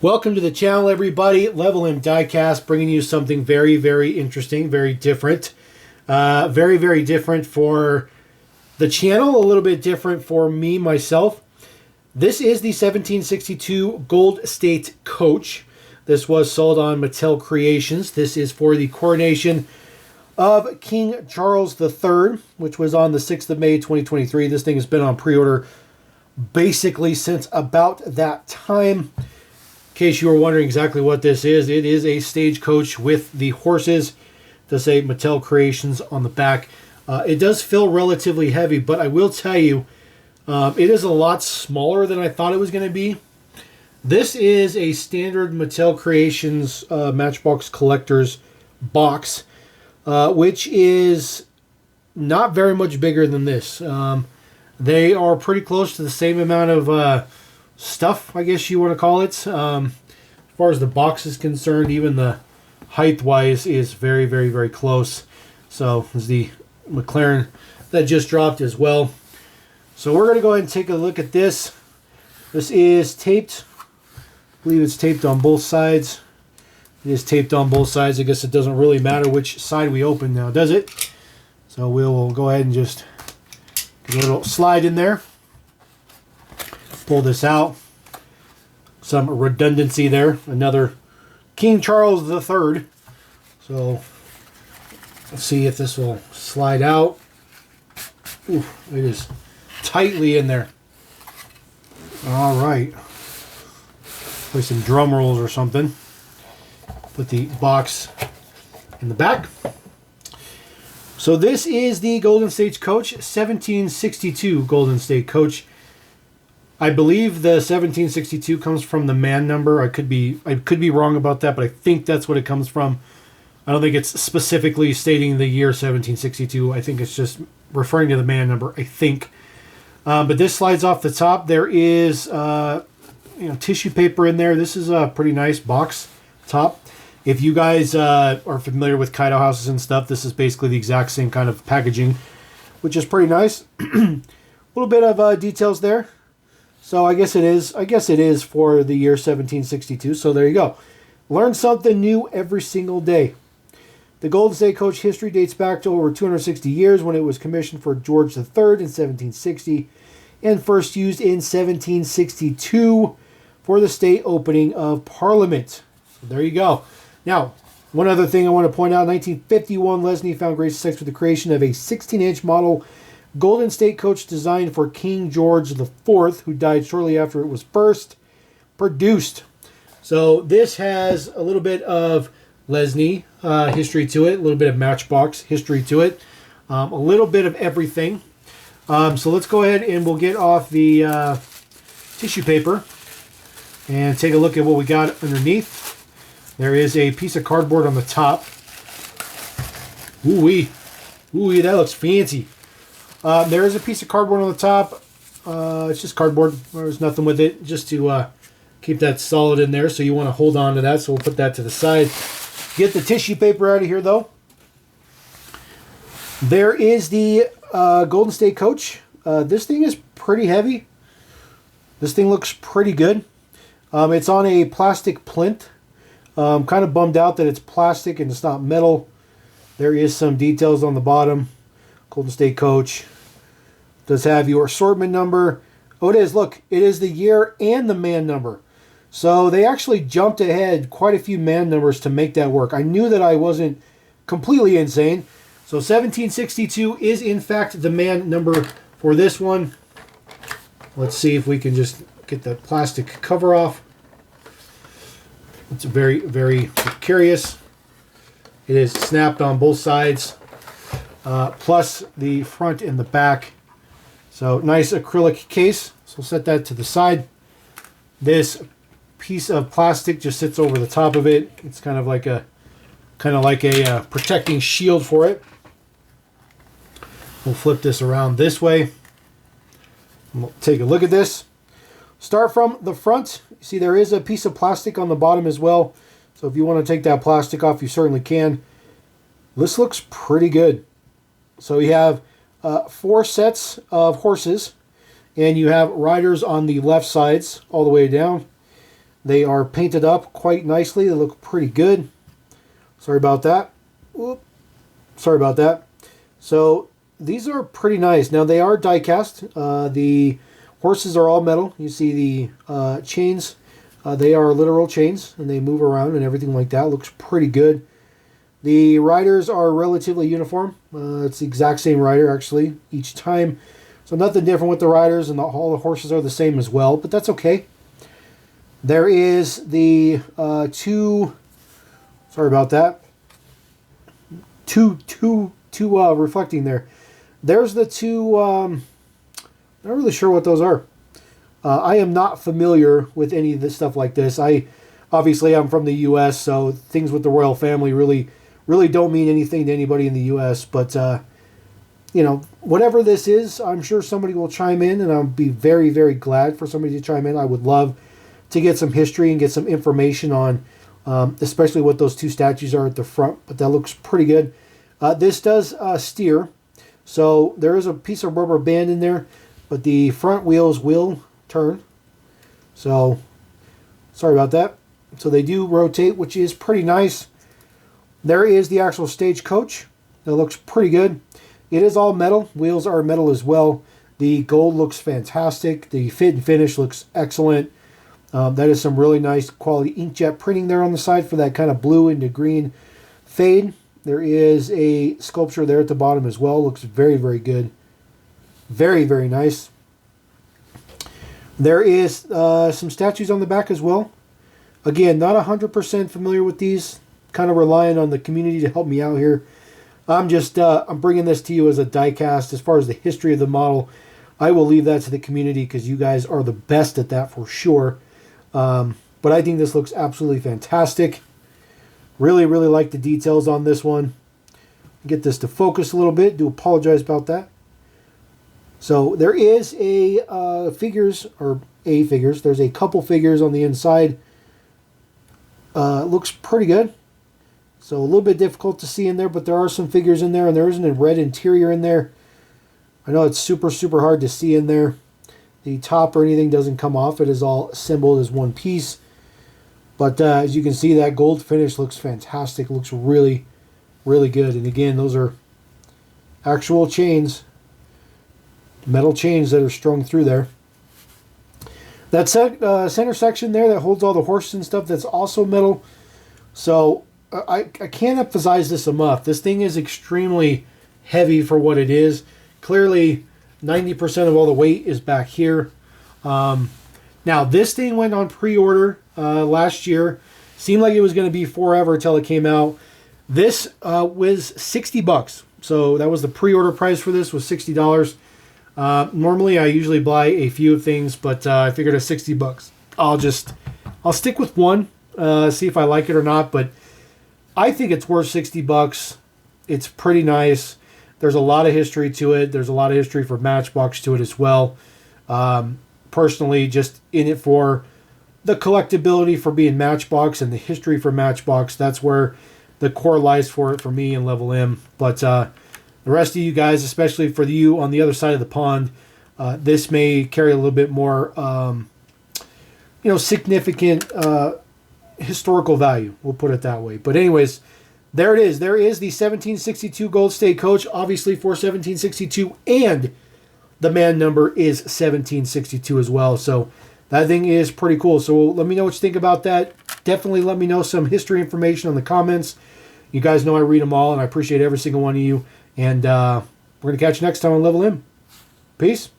Welcome to the channel, everybody. Level M Diecast, bringing you something very, very interesting, very different. Very, very different for the channel, a little bit different for me, myself. This is the 1762 Gold State Coach. This was sold on Mattel Creations. This is for the coronation of King Charles III, which was on the 6th of May, 2023. This thing has been on pre-order basically since about that time. In case you were wondering exactly what this is, it is a stagecoach with the horses. It does say Mattel Creations on the back. It does feel relatively heavy, but I will tell you, it is a lot smaller than I thought it was going to be. This is a standard Mattel Creations Matchbox Collector's box, which is not very much bigger than this. They are pretty close to the same amount of stuff, I guess you want to call it. As far as the box is concerned, even the height-wise is very, very, very close. So is the McLaren that just dropped as well. So we're going to go ahead and take a look at this. This is taped. I believe it's taped on both sides. It is taped on both sides. I guess it doesn't really matter which side we open now, does it? So we'll go ahead and just get a little slide in there. Pull this out. Some redundancy there. Another King Charles III. So let's see if this will slide out. Ooh, it is tightly in there. All right. Play some drum rolls or something. Put the box in the back. So this is the Golden State Coach, 1762 Golden State Coach. I believe the 1762 comes from the man number. I could be wrong about that, but I think that's what it comes from. I don't think it's specifically stating the year 1762. I think it's just referring to the man number, I think. But this slides off the top. There is tissue paper in there. This is a pretty nice box top. If you guys are familiar with Kaido houses and stuff, this is basically the exact same kind of packaging, which is pretty nice. A little bit of details there. So I guess it is for the year 1762. So there you go. Learn something new every single day. The Golden State Coach history dates back to over 260 years when it was commissioned for George III in 1760 and first used in 1762 for the state opening of Parliament. So there you go. Now, one other thing I want to point out, 1951, Lesney found great success with the creation of a 16-inch model Golden State Coach designed for King George IV, who died shortly after it was first produced. So this has a little bit of Lesney history to it, a little bit of Matchbox history to it, a little bit of everything. So let's go ahead and we'll get off the tissue paper and take a look at what we got underneath. There is a piece of cardboard on the top. Ooh-wee. Ooh-wee, that looks fancy. There is a piece of cardboard on the top. It's just cardboard. There's nothing with it, just to keep that solid in there. So you want to hold on to that. So we'll put that to the side. Get the tissue paper out of here, though. There is the Golden State Coach. This thing is pretty heavy. This thing looks pretty good. It's on a plastic plinth. Kind of bummed out that it's plastic and it's not metal. There is some details on the bottom. Golden State Coach does have your assortment number. Oh, it is. Look, it is the year and the man number. So they actually jumped ahead quite a few man numbers to make that work. I knew that I wasn't completely insane. So 1762 is in fact the man number for this one. Let's see if we can just get the plastic cover off. It's very, very precarious. It is snapped on both sides, plus the front and the back. So nice acrylic case. So we'll set that to the side. This piece of plastic just sits over the top of it. It's kind of like a protecting shield for it. We'll flip this around this way. We'll take a look at this. Start from the front. You see there is a piece of plastic on the bottom as well. So if you want to take that plastic off, you certainly can. This looks pretty good. So you have 4 sets of horses, and you have riders on the left sides all the way down. They are painted up quite nicely. They look pretty good. Sorry about that. Whoop. Sorry about that. So these are pretty nice. Now they are die cast. The horses are all metal. You see the chains. They are literal chains, and they move around and everything like that. Looks pretty good. The riders are relatively uniform. It's the exact same rider, actually, each time. So nothing different with the riders, and all the horses are the same as well, but that's okay. There is the two... Sorry about that. Two reflecting there. There's the two... I'm not really sure what those are. I am not familiar with any of this stuff like this. Obviously, I'm from the U.S., so things with the royal family really don't mean anything to anybody in the U.S., but, you know, whatever this is, I'm sure somebody will chime in, and I'll be very, very glad for somebody to chime in. I would love to get some history and get some information on, especially what those two statues are at the front, but that looks pretty good. This does steer, so there is a piece of rubber band in there, but the front wheels will turn. So, sorry about that. So they do rotate, which is pretty nice. There is the actual stagecoach. That looks pretty good. It is all metal. Wheels are metal as well. The gold looks fantastic. The fit and finish looks excellent. That is some really nice quality inkjet printing there on the side for that kind of blue into green fade. There is a sculpture there at the bottom as well. Looks very, very good. Very, very nice. There is some statues on the back as well. Again, not 100% familiar with these. Kind of relying on the community to help me out here. I'm bringing this to you as a die cast. As far as the history of the model, I will leave that to the community because you guys are the best at that for sure. But I think this looks absolutely fantastic. Really, really like the details on this one. Get this to focus a little bit. Do apologize about that. So there is a figures. There's a couple figures on the inside. Looks pretty good. So a little bit difficult to see in there, but there are some figures in there, and there isn't a red interior in there. I know it's super, super hard to see in there. The top or anything doesn't come off. It is all assembled as one piece. But as you can see, that gold finish looks fantastic. Looks really, really good. And again, those are actual chains. Metal chains that are strung through there. That center section there that holds all the horses and stuff, that's also metal. So I can't emphasize this enough. This thing is extremely heavy for what it is. Clearly, 90% of all the weight is back here. Now, this thing went on pre-order last year. Seemed like it was going to be forever until it came out. This was $60. So that was the pre-order price for this, was $60. Normally, I usually buy a few things, but I figured at $60, I'll stick with one, see if I like it or not. But I think it's worth $60. It's pretty nice. There's a lot of history to it. There's a lot of history for Matchbox to it as well. Personally, just in it for the collectability for being Matchbox and the history for Matchbox. That's where the core lies for it for me and Level M. But the rest of you guys, especially for you on the other side of the pond, this may carry a little bit more, significant historical value. We'll put it that way. But anyways, there it is. There is the 1762 Gold Stagecoach, obviously for 1762, and the man number is 1762 as well. So that thing is pretty cool. So let me know what you think about that. Definitely let me know some history information in the comments. You guys know I read them all, and I appreciate every single one of you. And we're going to catch you next time on Level M. Peace.